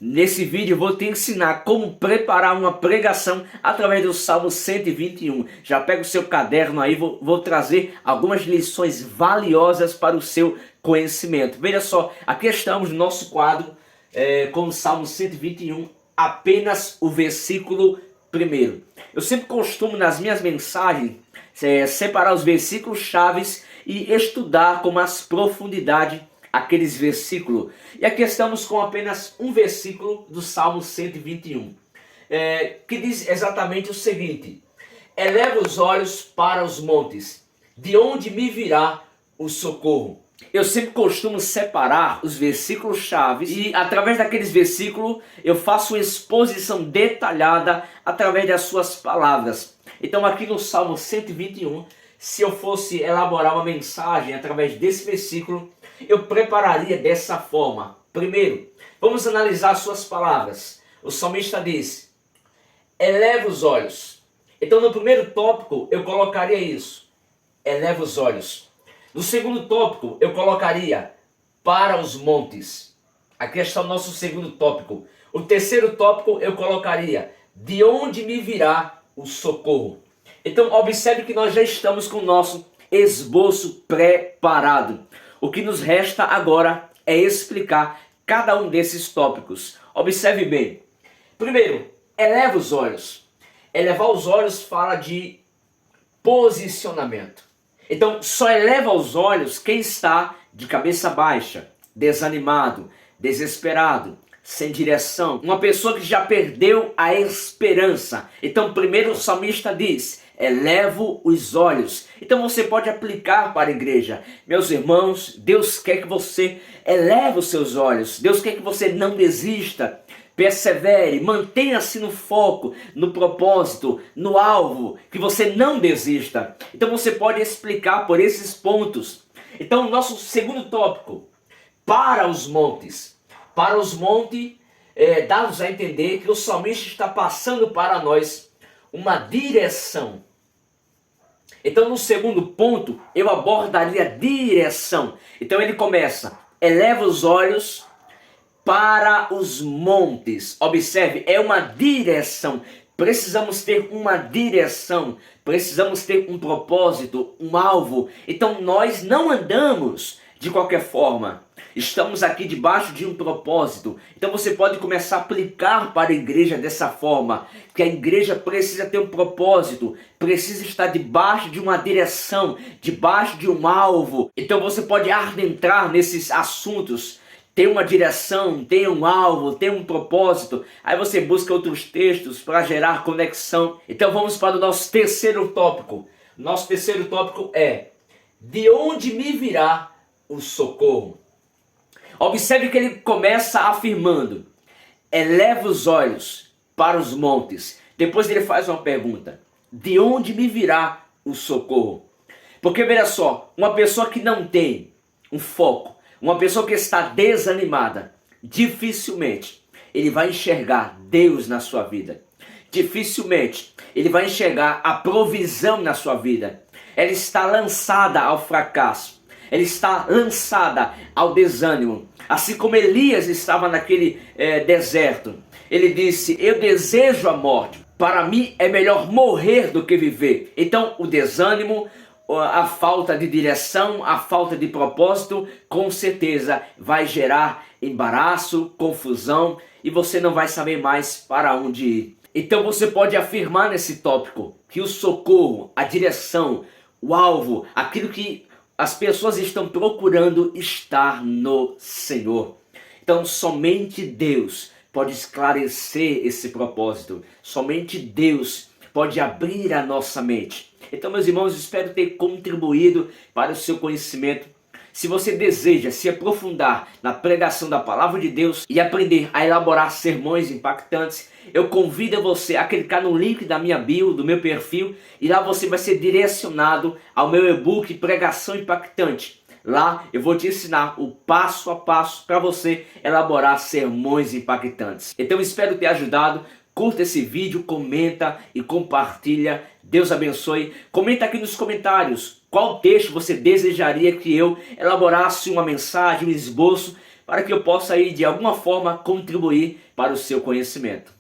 Nesse vídeo eu vou te ensinar como preparar uma pregação através do Salmo 121. Já pega o seu caderno aí, vou trazer algumas lições valiosas para o seu conhecimento. Veja só, aqui estamos no nosso quadro com o Salmo 121, apenas o versículo 1. Eu sempre costumo nas minhas mensagens separar os versículos chaves e estudar com mais profundidade aqueles versículos. E aqui estamos com apenas um versículo do Salmo 121, que diz exatamente o seguinte: eleva os olhos para os montes, de onde me virá o socorro. Eu sempre costumo separar os versículos chaves e através daqueles versículos eu faço uma exposição detalhada através das suas palavras. Então aqui no Salmo 121, se eu fosse elaborar uma mensagem através desse versículo, eu prepararia dessa forma. Primeiro, vamos analisar suas palavras. O salmista diz: eleva os olhos. Então no primeiro tópico eu colocaria isso: eleva os olhos. No segundo tópico eu colocaria para os montes. Aqui está o nosso segundo tópico. O terceiro tópico eu colocaria: de onde me virá o socorro. Então observe que nós já estamos com o nosso esboço preparado. O que nos resta agora é explicar cada um desses tópicos. Observe bem. Primeiro, eleva os olhos. Elevar os olhos fala de posicionamento. Então, só eleva os olhos quem está de cabeça baixa, desanimado, desesperado, sem direção. Uma pessoa que já perdeu a esperança. Então, primeiro o salmista diz: elevo os olhos. Então você pode aplicar para a igreja. Meus irmãos, Deus quer que você eleve os seus olhos. Deus quer que você não desista. Persevere, mantenha-se no foco, no propósito, no alvo, que você não desista. Então você pode explicar por esses pontos. Então nosso segundo tópico: para os montes. Para os montes, dá-nos a entender que o salmista está passando para nós uma direção. Então no segundo ponto eu abordaria direção. Então ele começa: eleva os olhos para os montes. Observe, é uma direção. Precisamos ter uma direção, precisamos ter um propósito, um alvo. Então nós não andamos de qualquer forma. Estamos aqui debaixo de um propósito. Então você pode começar a aplicar para a igreja dessa forma. Que a igreja precisa ter um propósito. Precisa estar debaixo de uma direção. Debaixo de um alvo. Então você pode adentrar nesses assuntos. Tem uma direção, tem um alvo, tem um propósito. Aí você busca outros textos para gerar conexão. Então vamos para o nosso terceiro tópico. Nosso terceiro tópico é: de onde me virá o socorro? Observe que ele começa afirmando: eleva os olhos para os montes. Depois ele faz uma pergunta: de onde me virá o socorro? Porque veja só, uma pessoa que não tem um foco, uma pessoa que está desanimada, dificilmente ele vai enxergar Deus na sua vida. Dificilmente ele vai enxergar a provisão na sua vida. Ela está lançada ao fracasso. Ela está lançada ao desânimo. Assim como Elias estava naquele deserto. Ele disse: eu desejo a morte. Para mim é melhor morrer do que viver. Então o desânimo, a falta de direção, a falta de propósito, com certeza vai gerar embaraço, confusão, e você não vai saber mais para onde ir. Então você pode afirmar nesse tópico que o socorro, a direção, o alvo, aquilo que as pessoas estão procurando estar no Senhor. Então somente Deus pode esclarecer esse propósito. Somente Deus pode abrir a nossa mente. Então, meus irmãos, espero ter contribuído para o seu conhecimento. Se você deseja se aprofundar na pregação da palavra de Deus e aprender a elaborar sermões impactantes, eu convido você a clicar no link da minha bio, do meu perfil, e lá você vai ser direcionado ao meu e-book Pregação Impactante. Lá eu vou te ensinar o passo a passo para você elaborar sermões impactantes. Então espero ter ajudado. Curta esse vídeo, comenta e compartilha. Deus abençoe. Comenta aqui nos comentários qual texto você desejaria que eu elaborasse uma mensagem, um esboço para que eu possa aí de alguma forma contribuir para o seu conhecimento.